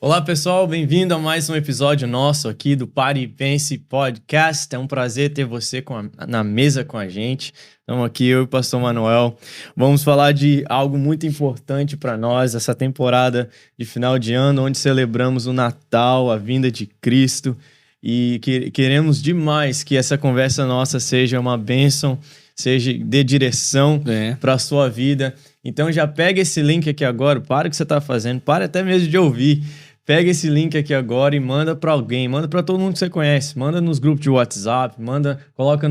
Olá pessoal, bem-vindo a mais um episódio nosso aqui do Pare e Pense Podcast. É um prazer ter você na mesa com a gente. Estamos aqui, eu e o Pastor Manuel. Vamos falar de algo muito importante para nós, essa temporada de final de ano, onde celebramos o Natal, a vinda de Cristo. E queremos demais que essa conversa nossa seja uma bênção, dê direção para a sua vida. Então já pega esse link aqui agora, para o que você está fazendo, para até mesmo de ouvir. Pega esse link aqui agora e manda para alguém, manda para todo mundo que você conhece, manda nos grupos de WhatsApp, coloca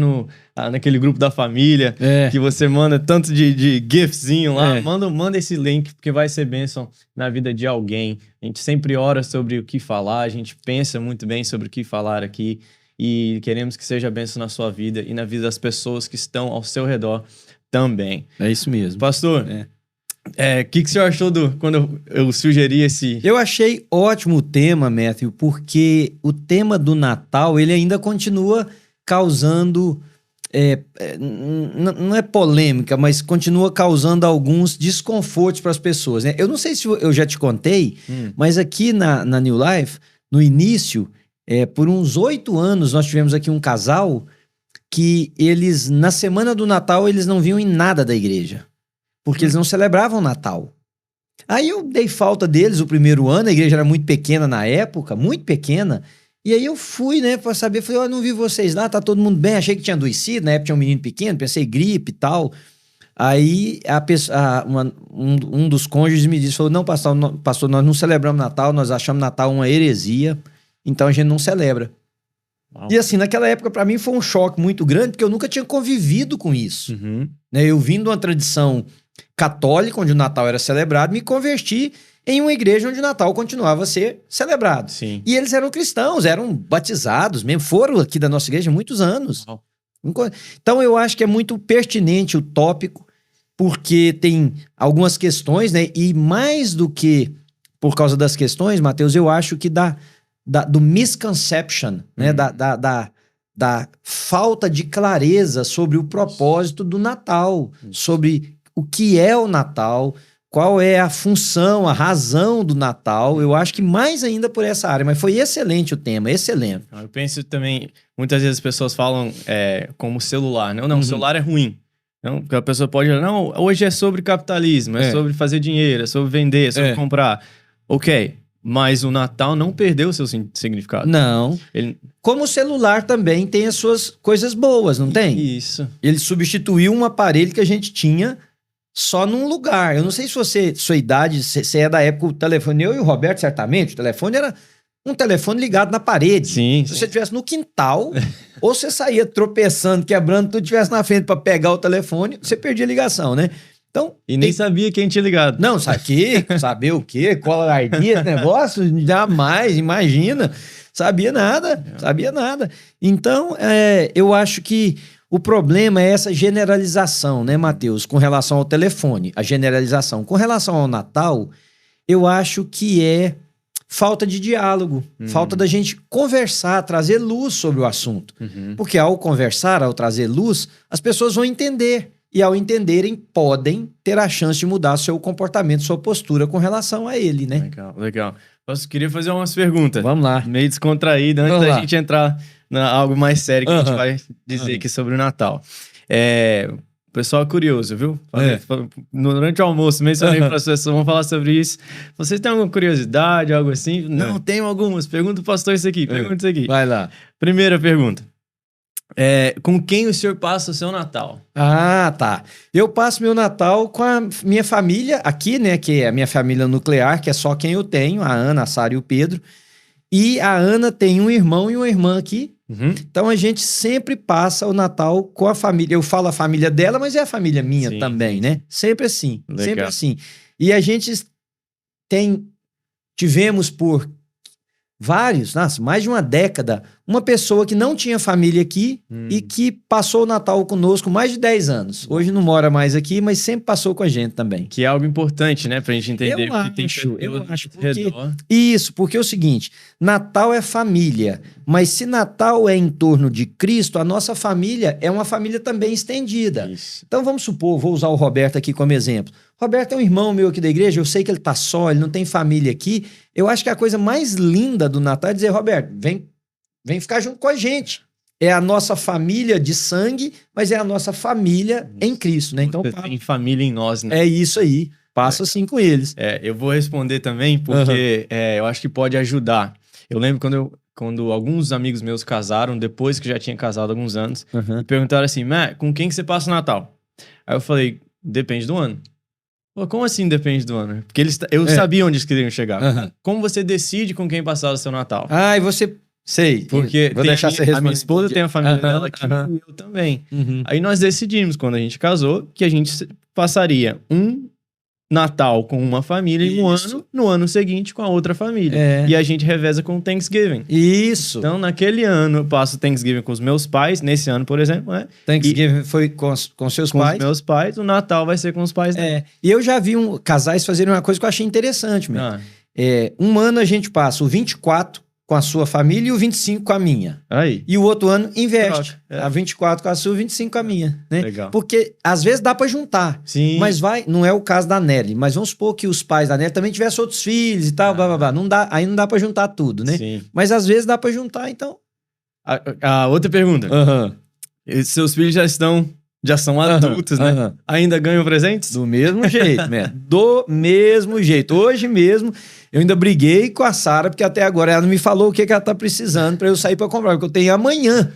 naquele grupo da família, que você manda tanto de giftzinho lá, manda esse link, porque vai ser bênção na vida de alguém. A gente sempre ora sobre o que falar, a gente pensa muito bem sobre o que falar aqui e queremos que seja bênção na sua vida e na vida das pessoas que estão ao seu redor também. É isso mesmo. Pastor, o que o senhor achou quando eu sugeri esse... Eu achei ótimo o tema, Matthew, porque o tema do Natal, ele ainda continua causando, não é polêmica, mas continua causando alguns desconfortos para as pessoas, né? Eu não sei se eu já te contei, mas aqui na New Life, no início, por uns 8 anos, nós tivemos aqui um casal que eles, na semana do Natal, eles não vinham em nada da igreja. Porque eles não celebravam Natal. Aí eu dei falta deles o primeiro ano, a igreja era muito pequena na época, muito pequena. E aí eu fui, né, pra saber, falei, não vi vocês lá, tá todo mundo bem, achei que tinha adoecido, na época tinha um menino pequeno, pensei gripe e tal. Aí um dos cônjuges me disse, falou, não, pastor, nós não celebramos Natal, nós achamos Natal uma heresia, então a gente não celebra. Uau. E assim, naquela época pra mim foi um choque muito grande, porque eu nunca tinha convivido com isso. Né, eu vim de uma tradição católica, onde o Natal era celebrado, me converti em uma igreja onde o Natal continuava a ser celebrado. Sim. E eles eram cristãos, eram batizados mesmo, foram aqui da nossa igreja há muitos anos. Oh. Então eu acho que é muito pertinente o tópico, porque tem algumas questões, né? E mais do que por causa das questões, Mateus, eu acho que do misconception, né? Da falta de clareza sobre o propósito do Natal, sobre o que é o Natal, qual é a função, a razão do Natal. Eu acho que mais ainda por essa área, mas foi excelente o tema, excelente. Eu penso também, muitas vezes as pessoas falam como celular, não, o celular é ruim. Não, porque a pessoa pode falar, não, hoje é sobre capitalismo, é sobre fazer dinheiro, é sobre vender, é sobre comprar. Ok, mas o Natal não perdeu o seu significado. Não. Como o celular também tem as suas coisas boas, não tem? Isso. Ele substituiu um aparelho que a gente tinha só num lugar. Eu não sei se sua idade, você é da época do telefone. Eu e o Roberto, certamente, o telefone era um telefone ligado na parede. Sim. Se você estivesse no quintal, ou você saía tropeçando, quebrando, tudo estivesse na frente para pegar o telefone, você perdia a ligação, né? Então, nem sabia quem tinha ligado. Não, saber o quê? Qual ardia esse negócio? Jamais, imagina. Sabia nada. Então, eu acho que o problema é essa generalização, né, Mateus, com relação ao telefone, a generalização. Com relação ao Natal, eu acho que é falta de diálogo, falta da gente conversar, trazer luz sobre o assunto. Porque ao conversar, ao trazer luz, as pessoas vão entender. E ao entenderem, podem ter a chance de mudar seu comportamento, sua postura com relação a ele, né? Legal. Eu queria fazer umas perguntas. Vamos lá. Meio descontraída, antes da gente entrar em algo mais sério que a gente vai dizer aqui sobre o Natal. O pessoal é curioso, viu? Durante o almoço, mencionei para as pessoas, vamos falar sobre isso. Vocês têm alguma curiosidade, algo assim? Não, tenho algumas. Pergunta o pastor isso aqui, pergunta isso aqui. Vai lá. Primeira pergunta. Com quem o senhor passa o seu Natal? Ah, tá. Eu passo meu Natal com a minha família aqui, né? Que é a minha família nuclear, que é só quem eu tenho, a Ana, a Sara e o Pedro. E a Ana tem um irmão e uma irmã aqui. Então a gente sempre passa o Natal com a família. Eu falo a família dela, mas é a família minha também, né? Sempre assim. Legal. Sempre assim. E a gente tivemos por mais de uma década, uma pessoa que não tinha família aqui e que passou o Natal conosco mais de 10 anos. Hoje não mora mais aqui, mas sempre passou com a gente também. Que é algo importante, né? Pra gente entender Eu o que tem acho ao redor. Isso, porque é o seguinte, Natal é família, mas se Natal é em torno de Cristo, a nossa família é uma família também estendida. Isso. Então vamos supor, vou usar o Roberto aqui como exemplo. Roberto é um irmão meu aqui da igreja, eu sei que ele tá só, ele não tem família aqui. Eu acho que a coisa mais linda do Natal é dizer, Roberto, vem ficar junto com a gente. É a nossa família de sangue, mas é a nossa família em Cristo, né? Então, Tem família em nós, né? é isso aí. Passa assim com eles. Eu vou responder também, porque eu acho que pode ajudar. Eu lembro quando alguns amigos meus casaram, depois que já tinha casado há alguns anos, me perguntaram assim, Matt, com quem que você passa o Natal? Aí eu falei, depende do ano. Pô, como assim depende do ano? Porque eu sabia onde eles queriam chegar. Como você decide com quem passar o seu Natal? Ah, e você... Sei. Porque vou deixar você responder. a minha esposa tem a família dela aqui e eu também. Aí nós decidimos, quando a gente casou, que a gente passaria um Natal com uma família e no ano seguinte com a outra família. E a gente reveza com o Thanksgiving. Isso. Então, naquele ano, eu passo o Thanksgiving com os meus pais, nesse ano, por exemplo, né? Thanksgiving foi com seus pais? Com os meus pais, o Natal vai ser com os pais dele. E eu já vi casais fazerem uma coisa que eu achei interessante, mesmo. Um ano a gente passa o 24 com a sua família e o 25 com a minha. Aí. E o outro ano inverte. A 24 com a sua e o 25 com a minha. Né? Legal. Porque às vezes dá pra juntar. Sim. Mas não é o caso da Nelly. Mas vamos supor que os pais da Nelly também tivessem outros filhos e tal, blá, blá, blá. Aí não dá pra juntar tudo, né? Sim. Mas às vezes dá pra juntar, então. A outra pergunta. Seus filhos já são adultos, né? Ainda ganham presentes? Do mesmo jeito, né? Do mesmo jeito. Hoje mesmo, eu ainda briguei com a Sara, porque até agora ela não me falou o que ela tá precisando pra eu sair pra comprar, porque eu tenho amanhã.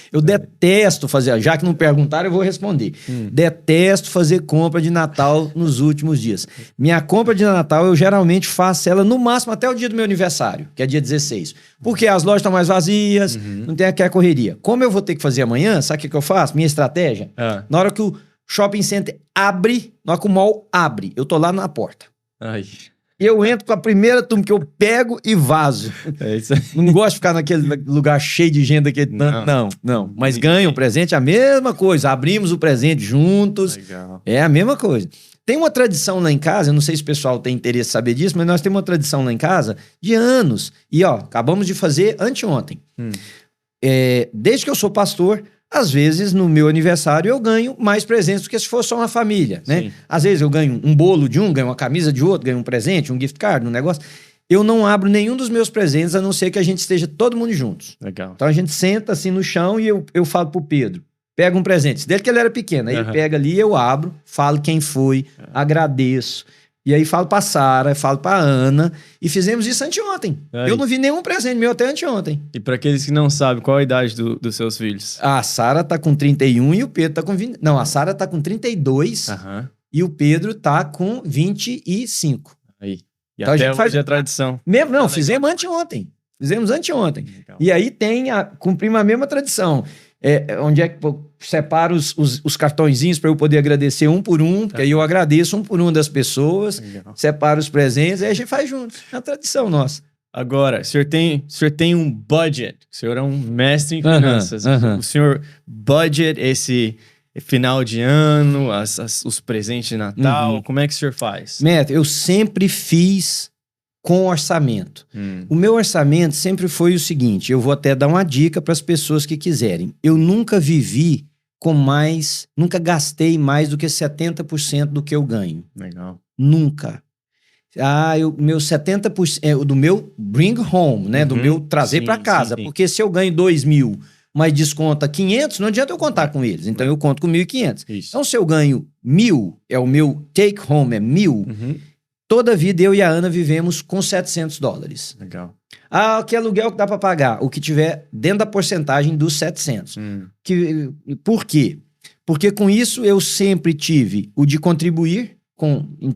Eu detesto fazer, já que não perguntaram, eu vou responder. Detesto fazer compra de Natal nos últimos dias. Minha compra de Natal, eu geralmente faço ela no máximo até o dia do meu aniversário, que é dia 16. Porque as lojas estão mais vazias, não tem aquela correria. Como eu vou ter que fazer amanhã, sabe o que eu faço? Minha estratégia? Na hora que o shopping center abre, na hora que o mall abre, eu tô lá na porta. Ai. Eu entro com a primeira turma que eu pego e vazo. É isso aí. Não gosto de ficar naquele lugar cheio de gente daquele tanto. Não. Mas ganha um presente, é a mesma coisa. Abrimos o presente juntos. Legal. É a mesma coisa. Tem uma tradição lá em casa, eu não sei se o pessoal tem interesse em saber disso, mas nós temos uma tradição lá em casa de anos. E acabamos de fazer anteontem. Desde que eu sou pastor, às vezes, no meu aniversário, eu ganho mais presentes do que se fosse só uma família, né? Sim. Às vezes eu ganho um bolo de um, ganho uma camisa de outro, ganho um presente, um gift card, um negócio. Eu não abro nenhum dos meus presentes, a não ser que a gente esteja todo mundo juntos. Legal. Então a gente senta assim no chão e eu falo pro Pedro, pega um presente. Desde que ele era pequeno, aí ele pega ali, eu abro, falo quem foi, agradeço. E aí falo pra Sara, falo pra Ana, e fizemos isso anteontem. Aí. Eu não vi nenhum presente meu até anteontem. E para aqueles que não sabem, qual a idade dos seus filhos? A Sara tá com 31 e o Pedro tá com 20. Não, a Sara tá com 32 e o Pedro tá com 25. Aí. E então até hoje é tradição. Mesmo, não, fizemos anteontem. Fizemos anteontem. Legal. E aí cumprimos a mesma tradição. Onde é que eu separo os cartõezinhos para eu poder agradecer um por um, porque aí eu agradeço um por um das pessoas, separo os presentes, aí a gente faz junto. É uma tradição nossa. Agora, o senhor tem um budget, o senhor é um mestre em finanças. O senhor budget esse final de ano, os presentes de Natal, como é que o senhor faz? Neto, eu sempre fiz com orçamento. O meu orçamento sempre foi o seguinte, eu vou até dar uma dica para as pessoas que quiserem. Eu nunca vivi nunca gastei mais do que 70% do que eu ganho. Legal. Nunca. Meu 70%, do meu bring home, né? Do meu trazer para casa. Sim. Porque se eu ganho 2.000, mas desconta 500, não adianta eu contar com eles. Então eu conto com 1.500. Então se eu ganho 1.000, o meu take home é 1.000, toda a vida eu e a Ana vivemos com $700. Legal. Que aluguel que dá para pagar? O que tiver dentro da porcentagem dos 700. Por quê? Porque com isso eu sempre tive o de contribuir,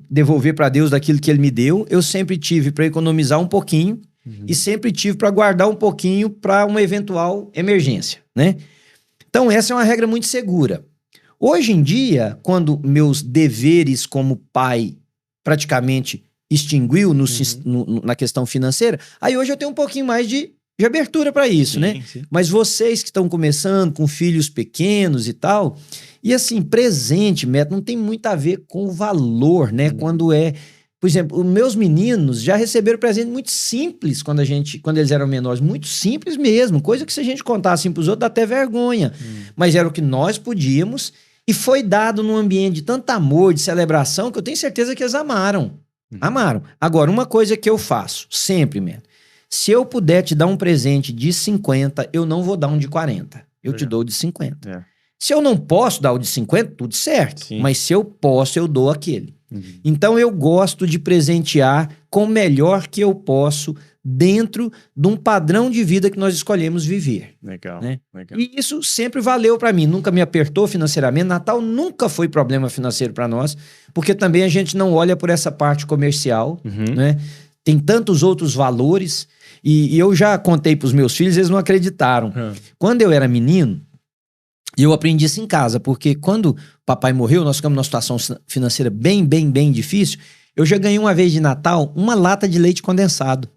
devolver para Deus daquilo que Ele me deu. Eu sempre tive para economizar um pouquinho e sempre tive para guardar um pouquinho para uma eventual emergência, né? Então essa é uma regra muito segura. Hoje em dia, quando meus deveres como pai praticamente extinguiu na questão financeira, aí hoje eu tenho um pouquinho mais de de abertura para isso, Sim, né? sim. Mas vocês que estão começando com filhos pequenos e tal, e assim, presente, Beto, não tem muito a ver com o valor, né? Quando é... Por exemplo, os meus meninos já receberam presente muito simples quando eles eram menores, muito simples mesmo, coisa que se a gente contar assim pros outros dá até vergonha. Mas era o que nós podíamos e foi dado num ambiente de tanto amor, de celebração, que eu tenho certeza que eles amaram. Amaram. Agora, uma coisa que eu faço sempre, mesmo. Se eu puder te dar um presente de 50, eu não vou dar um de 40. Eu te dou o de 50. É. Se eu não posso dar o de 50, tudo certo. Sim. Mas se eu posso, eu dou aquele. Então eu gosto de presentear com o melhor que eu posso dentro de um padrão de vida que nós escolhemos viver. Legal, Né? legal. E isso sempre valeu para mim, nunca me apertou financeiramente. Natal nunca foi problema financeiro para nós, porque também a gente não olha por essa parte comercial, né? Tem tantos outros valores e eu já contei para os meus filhos, eles não acreditaram. Quando eu era menino, e eu aprendi isso em casa, porque quando o papai morreu, nós ficamos numa situação financeira bem, bem, bem difícil. Eu já ganhei uma vez de Natal uma lata de leite condensado.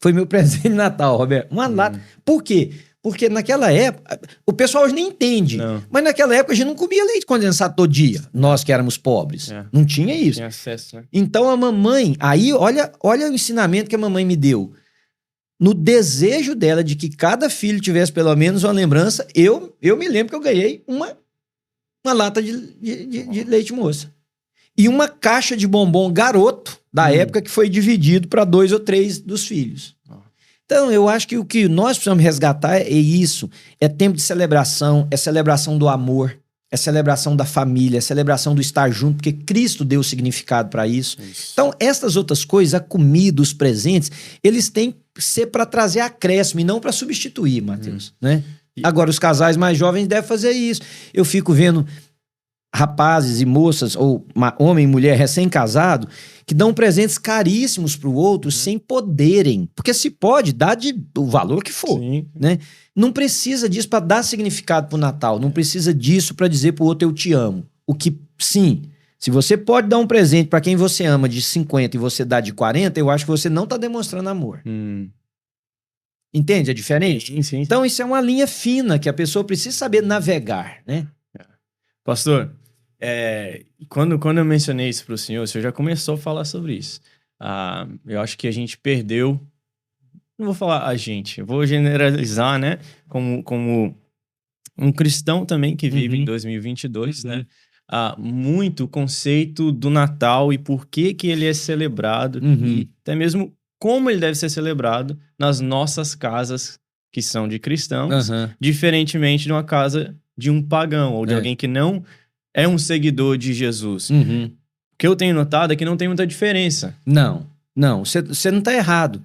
Foi meu presente de Natal, Roberto. Uma lata. Por quê? Porque naquela época, o pessoal hoje nem entende, mas naquela época a gente não comia leite condensado todo dia, nós que éramos pobres. Não tinha isso. Tinha acesso, né? Então a mamãe, aí olha o ensinamento que a mamãe me deu. No desejo dela de que cada filho tivesse pelo menos uma lembrança, eu me lembro que eu ganhei uma lata de leite moça. E uma caixa de bombom garoto da época que foi dividido para 2 ou 3 dos filhos. Então, eu acho que o que nós precisamos resgatar é isso. É tempo de celebração, é celebração do amor, é celebração da família, é celebração do estar junto, porque Cristo deu o significado para isso. Então, essas outras coisas, a comida, os presentes, eles têm que ser para trazer acréscimo e não para substituir, Matheus, né? Agora, os casais mais jovens devem fazer isso. Eu fico vendo rapazes e moças, ou homem e mulher recém-casado, que dão presentes caríssimos para o outro sem poderem. Porque se pode, dá o valor que for. Né? Não precisa disso para dar significado para o Natal. Não precisa disso para dizer para o outro eu te amo. O que, sim, se você pode dar um presente para quem você ama de 50 e você dá de 40, eu acho que você não está demonstrando amor. Entende a diferença? Sim. Então isso é uma linha fina que a pessoa precisa saber navegar, né? Pastor, quando eu mencionei isso para o senhor já começou a falar sobre isso. Eu acho que a gente perdeu, não vou falar a gente, eu vou generalizar, né? Como um cristão também que vive em 2022, né? Muito o conceito do Natal e por que ele é celebrado e até mesmo como ele deve ser celebrado nas nossas casas que são de cristãos, diferentemente de uma casa de um pagão ou de alguém que não é um seguidor de Jesus. O que eu tenho notado é que não tem muita diferença. Não, você não está errado.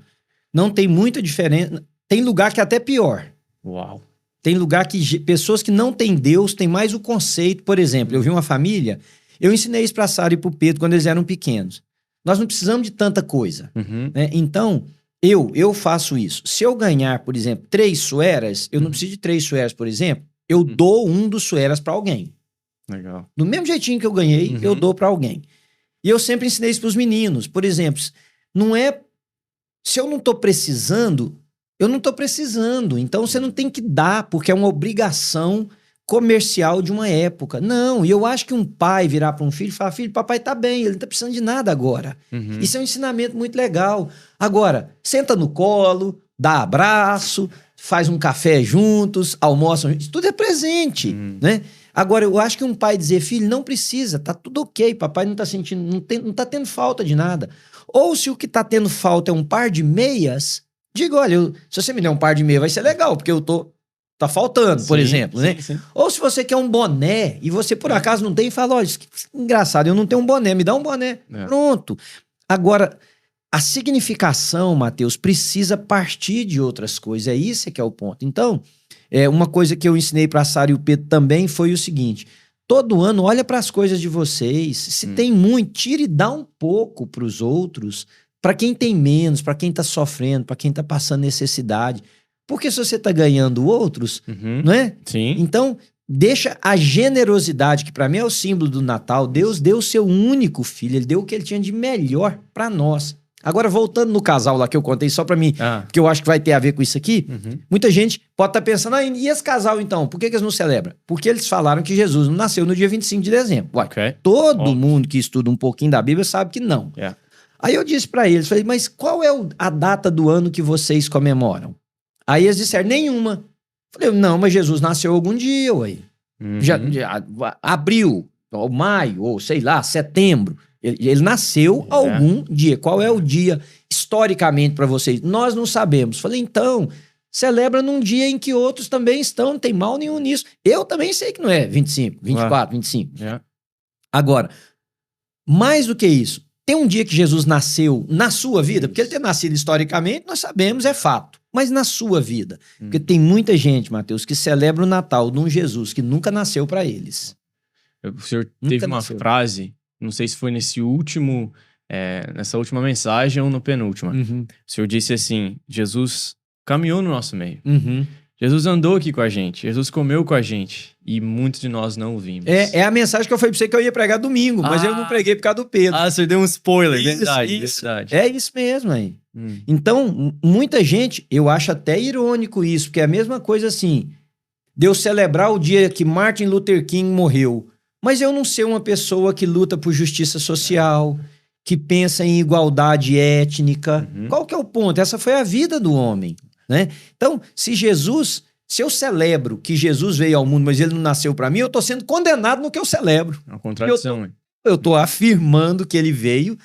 Não tem muita diferença. Tem lugar que é até pior. Uau. Tem lugar que pessoas que não têm Deus têm mais o conceito. Por exemplo, eu vi uma família, eu ensinei isso para a Sara e para o Pedro quando eles eram pequenos. Nós não precisamos de tanta coisa. Né? Então, eu faço isso. Se eu ganhar, por exemplo, 3 sueras, eu não preciso de 3 sueras, por exemplo, eu dou um dos sueras para alguém. Legal. Do mesmo jeitinho que eu ganhei, eu dou para alguém. E eu sempre ensinei isso para os meninos. Por exemplo, não é... Se eu não estou precisando, eu não estou precisando. Então, você não tem que dar, porque é uma obrigação comercial de uma época. Não, e eu acho que um pai virar para um filho e falar, filho, papai tá bem, ele não tá precisando de nada agora. Isso é um ensinamento muito legal. Agora, senta no colo, dá abraço, faz um café juntos, almoçam juntos, tudo é presente, né? Agora, eu acho que um pai dizer, filho, não precisa, tá tudo ok, papai não tá sentindo, não tá tendo falta de nada. Ou se o que tá tendo falta é um par de meias, diga, olha, se você me der um par de meias vai ser legal, porque tá faltando, por exemplo, né? Sim. Ou se você quer um boné e você por acaso não tem, fala, olha, que engraçado, eu não tenho um boné, me dá um boné. Pronto. Agora, a significação, Matheus, precisa partir de outras coisas, é isso que é o ponto. Então, uma coisa que eu ensinei para a Sara e o Pedro também foi o seguinte, todo ano olha para as coisas de vocês, se tem muito, tira e dá um pouco para os outros, para quem tem menos, para quem tá sofrendo, para quem tá passando necessidade. Porque se você tá ganhando outros, não é? Sim. Então, deixa a generosidade, que para mim é o símbolo do Natal. Deus deu o seu único filho, ele deu o que ele tinha de melhor para nós. Agora, voltando no casal lá que eu contei só pra mim, que eu acho que vai ter a ver com isso aqui, muita gente pode estar pensando, e esse casal então, por que eles não celebram? Porque eles falaram que Jesus não nasceu no dia 25 de dezembro. Uai, todo mundo que estuda um pouquinho da Bíblia sabe que não. Aí eu disse pra eles, falei, mas qual é a data do ano que vocês comemoram? Aí eles disseram, nenhuma. Falei, não, mas Jesus nasceu algum dia, ué. Já, abril, ou maio, ou sei lá, setembro. Ele nasceu algum dia. Qual é o dia, historicamente, para vocês? Nós não sabemos. Falei, então, celebra num dia em que outros também estão, não tem mal nenhum nisso. Eu também sei que não é 25, 24, 25. Agora, mais do que isso, tem um dia que Jesus nasceu na sua vida, porque ele ter nascido historicamente, nós sabemos, é fato. Mas na sua vida. Porque tem muita gente, Mateus, que celebra o Natal de um Jesus que nunca nasceu para eles. O senhor teve uma frase, não sei se foi nessa última mensagem ou no penúltima. O senhor disse assim, Jesus caminhou no nosso meio. Jesus andou aqui com a gente, Jesus comeu com a gente e muitos de nós não o vimos. É a mensagem que eu falei pra você que eu ia pregar domingo, mas eu não preguei por causa do Pedro. Você deu um spoiler, verdade. É isso mesmo aí. Então, muita gente, eu acho até irônico isso, porque é a mesma coisa assim, de eu celebrar o dia que Martin Luther King morreu, mas eu não ser uma pessoa que luta por justiça social, que pensa em igualdade étnica. Qual que é o ponto? Essa foi a vida do homem, né? Então, se eu celebro que Jesus veio ao mundo, mas ele não nasceu para mim, eu tô sendo condenado no que eu celebro. É uma contradição. Eu tô afirmando que ele veio,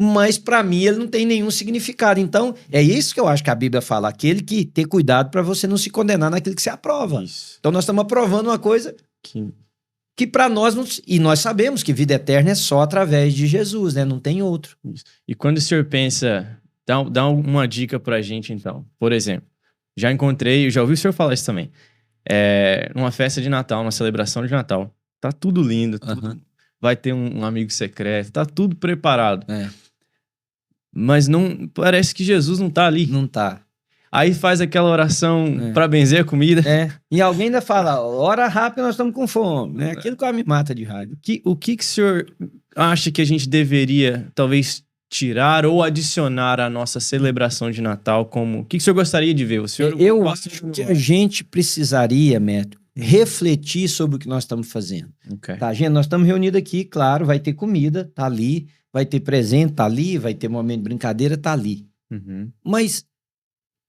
mas para mim ele não tem nenhum significado. Então, é isso que eu acho que a Bíblia fala, aquele que ter cuidado para você não se condenar naquilo que você aprova. Isso. Então, nós estamos aprovando uma coisa que para nós, e nós sabemos que vida eterna é só através de Jesus, né? Não tem outro. Isso. E quando o senhor pensa, dá uma dica pra gente então. Por exemplo, já ouvi o senhor falar isso também. Numa festa de Natal, numa celebração de Natal, tá tudo lindo, vai ter um amigo secreto, tá tudo preparado. Mas não parece que Jesus não tá ali. Não tá. Aí faz aquela oração pra benzer a comida. E alguém ainda fala, ora rápido, nós estamos com fome. Né? Aquilo que me mata de raiva. O que o senhor acha que a gente deveria, talvez, tirar ou adicionar à nossa celebração de Natal? O que o senhor gostaria de ver? Eu acho que a gente precisaria, Médio, refletir sobre o que nós estamos fazendo. Tá, gente? Nós estamos reunidos aqui, claro, vai ter comida, tá ali. Vai ter presente, tá ali. Vai ter momento de brincadeira, tá ali. Mas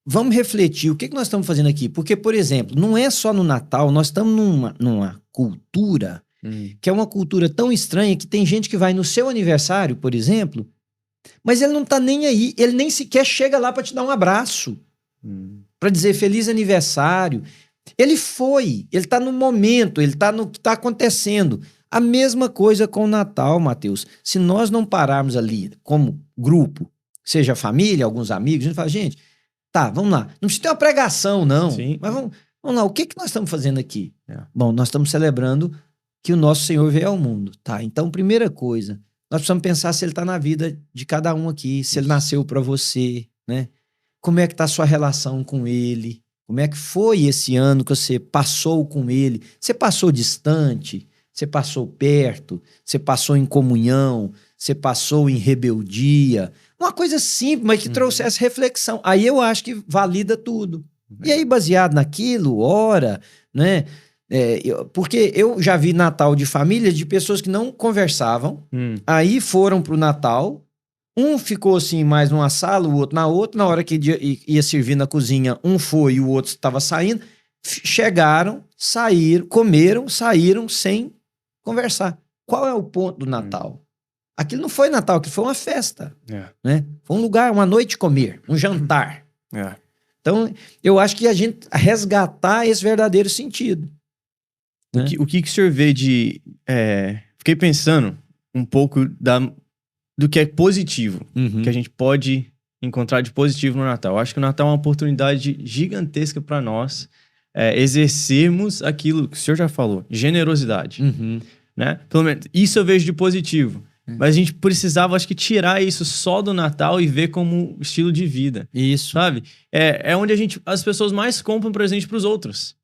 vamos refletir, o que nós estamos fazendo aqui? Porque, por exemplo, não é só no Natal, nós estamos numa cultura que é uma cultura tão estranha que tem gente que vai no seu aniversário, por exemplo, mas ele não tá nem aí, ele nem sequer chega lá para te dar um abraço, para dizer feliz aniversário. Ele tá no momento, ele tá no que tá acontecendo. A mesma coisa com o Natal, Mateus. Se nós não pararmos ali como grupo, seja família, alguns amigos, a gente fala, gente, tá, vamos lá. Não precisa ter uma pregação, não. Sim. Mas vamos lá, o que nós estamos fazendo aqui? Bom, nós estamos celebrando que o nosso Senhor veio ao mundo, tá? Então, primeira coisa, nós precisamos pensar se ele está na vida de cada um aqui, se ele nasceu para você, né? Como é que está a sua relação com ele? Como é que foi esse ano que você passou com ele? Você passou distante? Você passou perto? Você passou em comunhão? Você passou em rebeldia? Uma coisa simples, mas que trouxesse reflexão. Aí eu acho que valida tudo. E aí, baseado naquilo, ora, né? Porque eu já vi Natal de famílias de pessoas que não conversavam, aí foram pro Natal, um ficou assim mais numa sala, o outro na outra, na hora que ia servir na cozinha, um foi e o outro estava saindo, chegaram, saíram, comeram, saíram sem conversar. Qual é o ponto do Natal? Aquilo não foi Natal, aquilo foi uma festa, né? Foi um lugar, uma noite de comer, um jantar. Então, eu acho que a gente resgatar esse verdadeiro sentido. Né? O que o senhor vê de... fiquei pensando um pouco do que é positivo, que a gente pode encontrar de positivo no Natal. Eu acho que o Natal é uma oportunidade gigantesca para nós exercermos aquilo que o senhor já falou, generosidade. Né? Pelo menos, isso eu vejo de positivo. Mas a gente precisava, acho que, tirar isso só do Natal e ver como estilo de vida. Isso. Sabe? É onde as pessoas mais compram presente pros outros.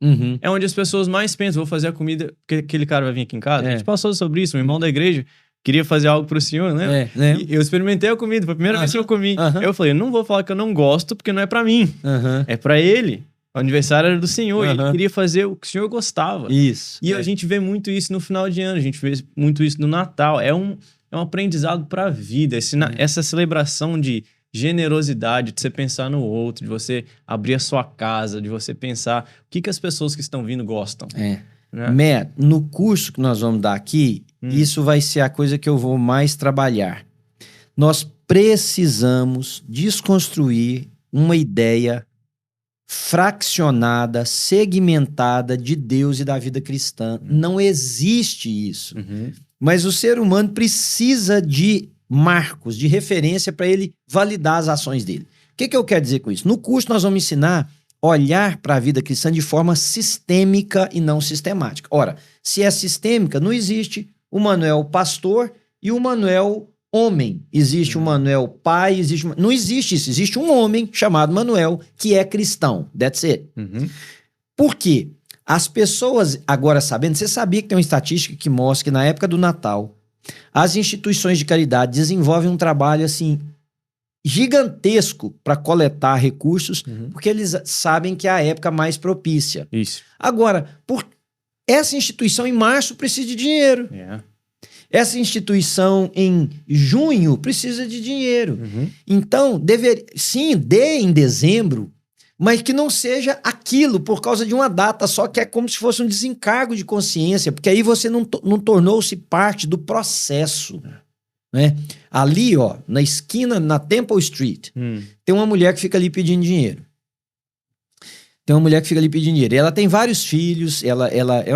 É onde as pessoas mais pensam, vou fazer a comida, porque aquele cara vai vir aqui em casa. A gente passou sobre isso, um irmão da igreja queria fazer algo pro senhor, né? né? E eu experimentei a comida, foi a primeira vez que eu comi. Eu falei, não vou falar que eu não gosto, porque não é pra mim. É pra ele. O aniversário era do senhor, e ele queria fazer o que o senhor gostava. Isso. E a gente vê muito isso no final de ano, a gente vê muito isso no Natal. É um aprendizado pra vida, essa celebração de generosidade, de você pensar no outro, de você abrir a sua casa, de você pensar o que as pessoas que estão vindo gostam. Né? Matt, no curso que nós vamos dar aqui, isso vai ser a coisa que eu vou mais trabalhar. Nós precisamos desconstruir uma ideia fraccionada, segmentada de Deus e da vida cristã. Não existe isso. Mas o ser humano precisa de marcos, de referência para ele validar as ações dele. O que eu quero dizer com isso? No curso nós vamos ensinar a olhar para a vida cristã de forma sistêmica e não sistemática. Ora, se é sistêmica, não existe o Manuel pastor e o Manuel homem. Existe o Manuel pai, não existe isso. Existe um homem chamado Manuel que é cristão. That's it. Por quê? As pessoas, agora sabendo, você sabia que tem uma estatística que mostra que na época do Natal, as instituições de caridade desenvolvem um trabalho assim gigantesco para coletar recursos, porque eles sabem que é a época mais propícia. Isso. Agora, essa instituição em março precisa de dinheiro. Essa instituição em junho precisa de dinheiro. Então, sim, dê em dezembro, mas que não seja aquilo por causa de uma data só, que é como se fosse um desencargo de consciência, porque aí você não tornou-se parte do processo. Né? Ali, ó, na esquina, na Temple Street, tem uma mulher que fica ali pedindo dinheiro. E ela tem vários filhos,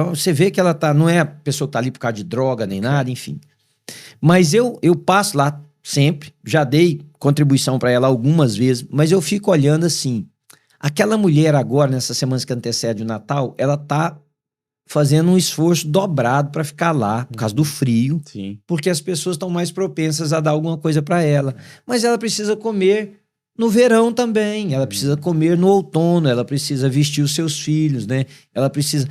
você vê que ela não é a pessoa que tá ali por causa de droga nem nada, enfim. Mas eu passo lá sempre, já dei contribuição para ela algumas vezes, mas eu fico olhando assim, aquela mulher agora, nessas semanas que antecedem o Natal, ela tá fazendo um esforço dobrado para ficar lá, por causa do frio, porque as pessoas estão mais propensas a dar alguma coisa para ela. Mas ela precisa comer no verão também, ela precisa comer no outono, ela precisa vestir os seus filhos, né? Ela precisa...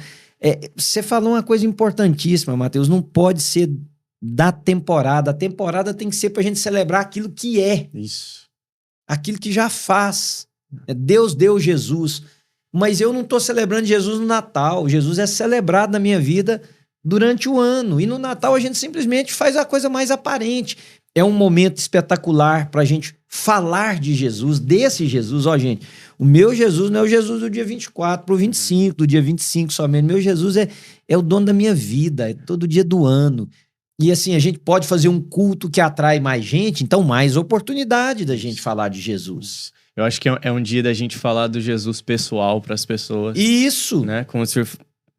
Você falou uma coisa importantíssima, Mateus, não pode ser da temporada. A temporada tem que ser pra gente celebrar aquilo que é. Isso. Aquilo que já faz. Deus deu Jesus. Mas eu não estou celebrando Jesus no Natal. Jesus é celebrado na minha vida durante o ano. E no Natal a gente simplesmente faz a coisa mais aparente. É um momento espetacular para a gente falar de Jesus, desse Jesus. Ó, gente, o meu Jesus não é o Jesus do dia 24 pro 25, do dia 25 somente. Meu Jesus é o dono da minha vida, é todo dia do ano. E assim, a gente pode fazer um culto que atrai mais gente, então mais oportunidade da gente falar de Jesus. Eu acho que é um dia da gente falar do Jesus pessoal para as pessoas. Isso! Né? Como se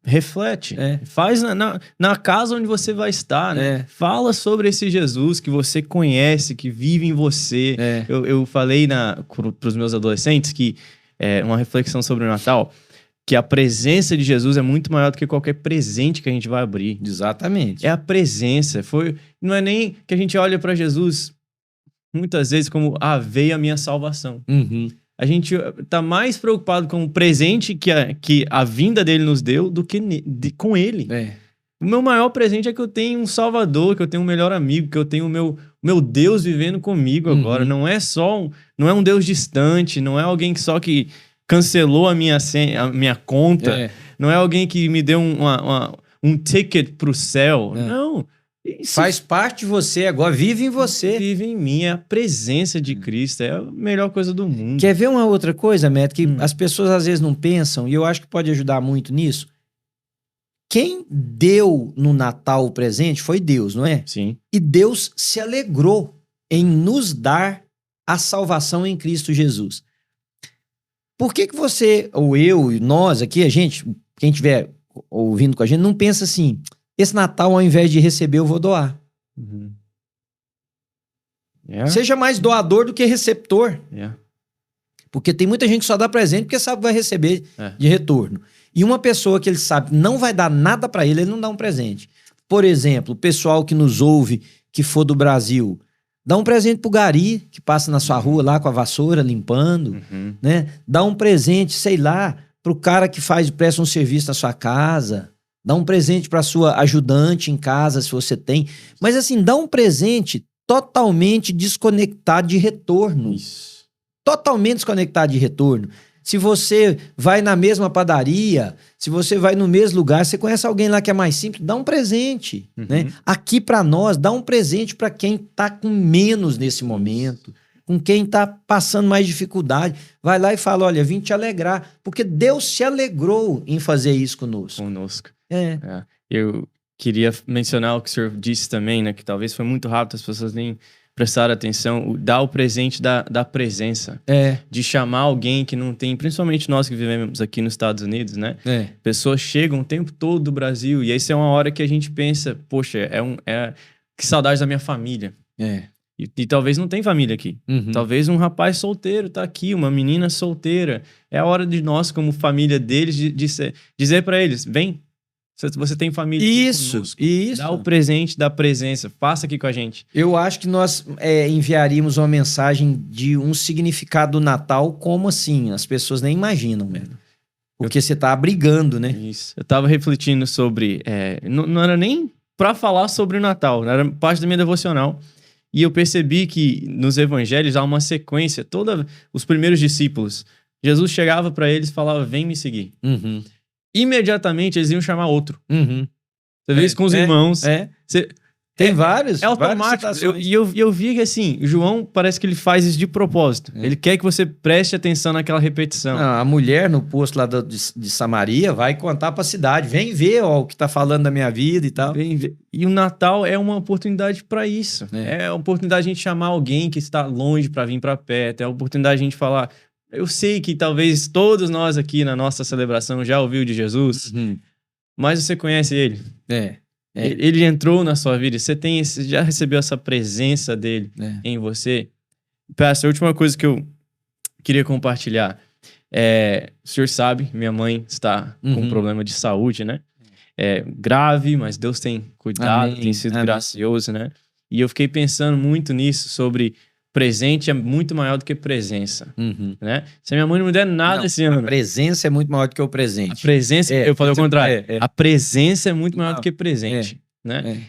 reflete. Faz na casa onde você vai estar, né? Fala sobre esse Jesus que você conhece, que vive em você. Eu falei para os meus adolescentes que uma reflexão sobre o Natal, que a presença de Jesus é muito maior do que qualquer presente que a gente vai abrir. Exatamente. É a presença. Não é nem que a gente olha para Jesus muitas vezes como, veio a minha salvação. A gente tá mais preocupado com o presente que a vinda dele nos deu do que com ele. O meu maior presente é que eu tenho um Salvador, que eu tenho um melhor amigo, que eu tenho o meu Deus vivendo comigo agora. Não é um Deus distante, não é alguém que cancelou a minha conta, não é alguém que me deu um ticket pro céu. Não. Isso faz parte de você agora, vive em você. Vive em mim, é a presença de Cristo, é a melhor coisa do mundo. Quer ver uma outra coisa, Matt, que as pessoas às vezes não pensam, e eu acho que pode ajudar muito nisso? Quem deu no Natal o presente foi Deus, não é? Sim. E Deus se alegrou em nos dar a salvação em Cristo Jesus. Por que você, ou eu, nós aqui, a gente, quem estiver ouvindo com a gente, não pensa assim... Esse Natal, ao invés de receber, eu vou doar. Seja mais doador do que receptor. Porque tem muita gente que só dá presente porque sabe que vai receber de retorno. E uma pessoa que ele sabe não vai dar nada para ele não dá um presente. Por exemplo, o pessoal que nos ouve, que for do Brasil, dá um presente pro gari, que passa na sua rua lá com a vassoura, limpando. Né? Dá um presente, sei lá, pro cara que presta um serviço na sua casa. Dá um presente para sua ajudante em casa, se você tem. Mas assim, dá um presente totalmente desconectado de retorno. Isso. Totalmente desconectado de retorno. Se você vai na mesma padaria, se você vai no mesmo lugar, você conhece alguém lá que é mais simples, dá um presente. Né? Aqui para nós, dá um presente para quem tá com menos nesse momento, com quem tá passando mais dificuldade. Vai lá e fala, olha, vim te alegrar, porque Deus se alegrou em fazer isso conosco. Eu queria mencionar o que o senhor disse também, né? Que talvez foi muito rápido, as pessoas nem prestaram atenção. Dar o presente da presença. De chamar alguém que não tem, principalmente nós que vivemos aqui nos Estados Unidos, né? Pessoas chegam o tempo todo do Brasil e essa é uma hora que a gente pensa, poxa, que saudade da minha família. E talvez não tem família aqui. Talvez um rapaz solteiro tá aqui, uma menina solteira. É a hora de nós, como família deles, dizer para eles, vem, você tem família. Isso. Dá o presente da presença. Passa aqui com a gente. Eu acho que nós enviaríamos uma mensagem de um significado do Natal como assim? As pessoas nem imaginam, mesmo. Porque você tá abrigando, né? Isso. Eu tava refletindo sobre... não era nem para falar sobre o Natal. Era parte da minha devocional. E eu percebi que nos evangelhos há uma sequência. Os primeiros discípulos, Jesus chegava para eles e falava, vem me seguir. Imediatamente eles iam chamar outro. Você vê isso com os irmãos. Tem vários. É automático. E eu vi que assim, João parece que ele faz isso de propósito. Ele quer que você preste atenção naquela repetição. Não, a mulher no posto lá de Samaria vai contar pra cidade. Vem ver o que tá falando da minha vida e tal. Vem ver. E o Natal é uma oportunidade para isso. É a oportunidade de a gente chamar alguém que está longe para vir para perto. É a oportunidade de a gente falar... Eu sei que talvez todos nós aqui na nossa celebração já ouviu de Jesus, mas você conhece ele. Ele entrou na sua vida, você já recebeu essa presença dele em você. Pastor, a última coisa que eu queria compartilhar o senhor sabe, minha mãe está com um problema de saúde, né? É grave, mas Deus tem cuidado, tem sido gracioso, né? E eu fiquei pensando muito nisso, sobre presente é muito maior do que presença, né? Se a minha mãe não me der nada esse ano... A presença é muito maior do que o presente. A presença, eu falei o contrário. A presença é muito maior do que presente, né?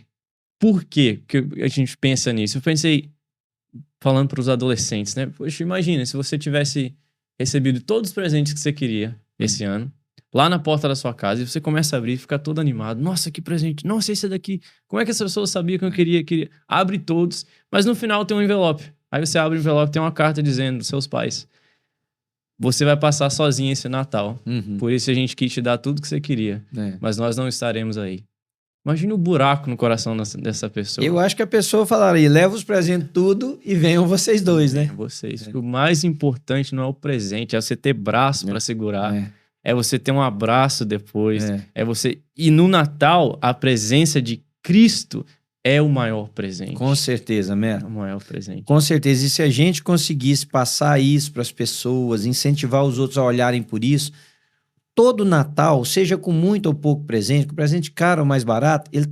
Por quê que a gente pensa nisso? Eu pensei, falando para os adolescentes, né? Poxa, imagina, se você tivesse recebido todos os presentes que você queria esse ano, lá na porta da sua casa, e você começa a abrir e fica todo animado. Nossa, que presente. Nossa, esse daqui. Como é que essa pessoa sabia que eu queria? Abre todos, mas no final tem um envelope. Aí você abre o envelope, tem uma carta dizendo dos seus pais, você vai passar sozinho esse Natal. Por isso a gente quis te dar tudo que você queria. Mas nós não estaremos aí. Imagina o buraco no coração dessa pessoa. Eu acho que a pessoa falaria, leva os presentes tudo e venham vocês dois, né? Vocês. O mais importante não é o presente, é você ter braço para segurar. É você ter um abraço depois. É você... E no Natal, a presença de Cristo é o maior presente. Com certeza, Mero. É o maior presente. Com certeza. E se a gente conseguisse passar isso para as pessoas, incentivar os outros a olharem por isso, todo Natal, seja com muito ou pouco presente, com presente caro ou mais barato, ele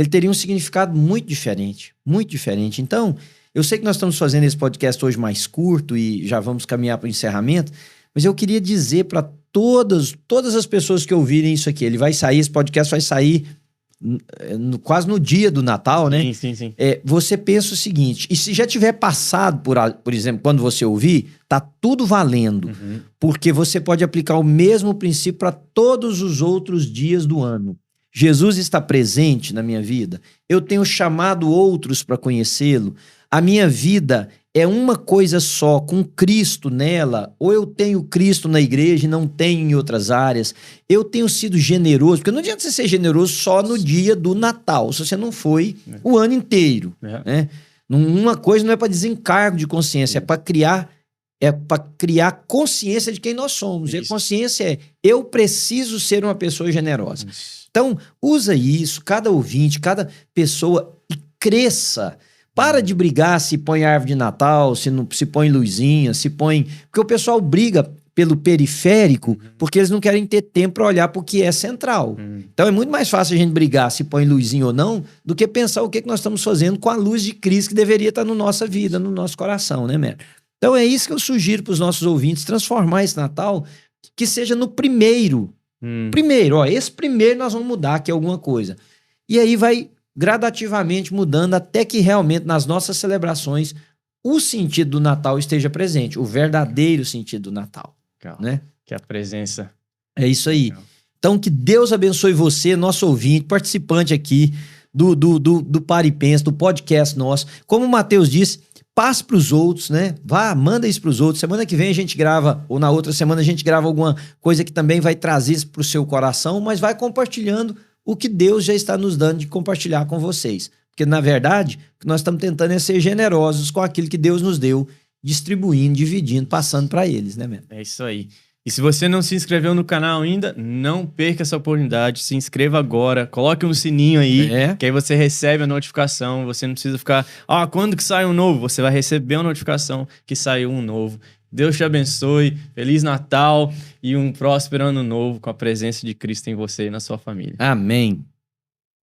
teria um significado muito diferente. Muito diferente. Então, eu sei que nós estamos fazendo esse podcast hoje mais curto e já vamos caminhar para o encerramento, mas eu queria dizer para todas as pessoas que ouvirem isso aqui, esse podcast vai sair quase no dia do Natal, né? Sim. Você pensa o seguinte, e se já tiver passado, por exemplo, quando você ouvir, tá tudo valendo, porque você pode aplicar o mesmo princípio para todos os outros dias do ano. Jesus está presente na minha vida, eu tenho chamado outros para conhecê-lo, a minha vida é uma coisa só, com Cristo nela, ou eu tenho Cristo na igreja e não tenho em outras áreas. Eu tenho sido generoso, porque não adianta você ser generoso só no dia do Natal, se você não foi o ano inteiro. Né? Uma coisa não é para desencargo de consciência, é para criar consciência de quem nós somos. E a consciência é, eu preciso ser uma pessoa generosa. Então, usa isso, cada ouvinte, cada pessoa, e cresça. Para de brigar se põe árvore de Natal, se põe luzinha, Porque o pessoal briga pelo periférico porque eles não querem ter tempo para olhar para o que é central. Então é muito mais fácil a gente brigar se põe luzinha ou não do que pensar o que nós estamos fazendo com a luz de Cristo que deveria estar na nossa vida, no nosso coração, né, Mero? Então é isso que eu sugiro para os nossos ouvintes, transformar esse Natal que seja no primeiro Primeiro, ó, esse primeiro nós vamos mudar aqui alguma coisa. E aí vai gradativamente mudando até que realmente nas nossas celebrações o sentido do Natal esteja presente, o verdadeiro sentido do Natal. Legal. Né? Que é a presença. É isso aí. Legal. Então, que Deus abençoe você, nosso ouvinte, participante aqui do Pare e Pensa, do podcast nosso. Como o Matheus disse, passe para os outros, né? Vá, manda isso para os outros. Semana que vem a gente grava, ou na outra semana a gente grava alguma coisa que também vai trazer isso para o seu coração, mas vai compartilhando o que Deus já está nos dando de compartilhar com vocês. Porque, na verdade, o que nós estamos tentando é ser generosos com aquilo que Deus nos deu, distribuindo, dividindo, passando para eles, né, mesmo? É isso aí. E se você não se inscreveu no canal ainda, não perca essa oportunidade. Se inscreva agora, coloque um sininho aí, que aí você recebe a notificação. Você não precisa ficar, quando que sai um novo? Você vai receber a notificação que saiu um novo. Deus te abençoe, Feliz Natal e um próspero ano novo com a presença de Cristo em você e na sua família. Amém.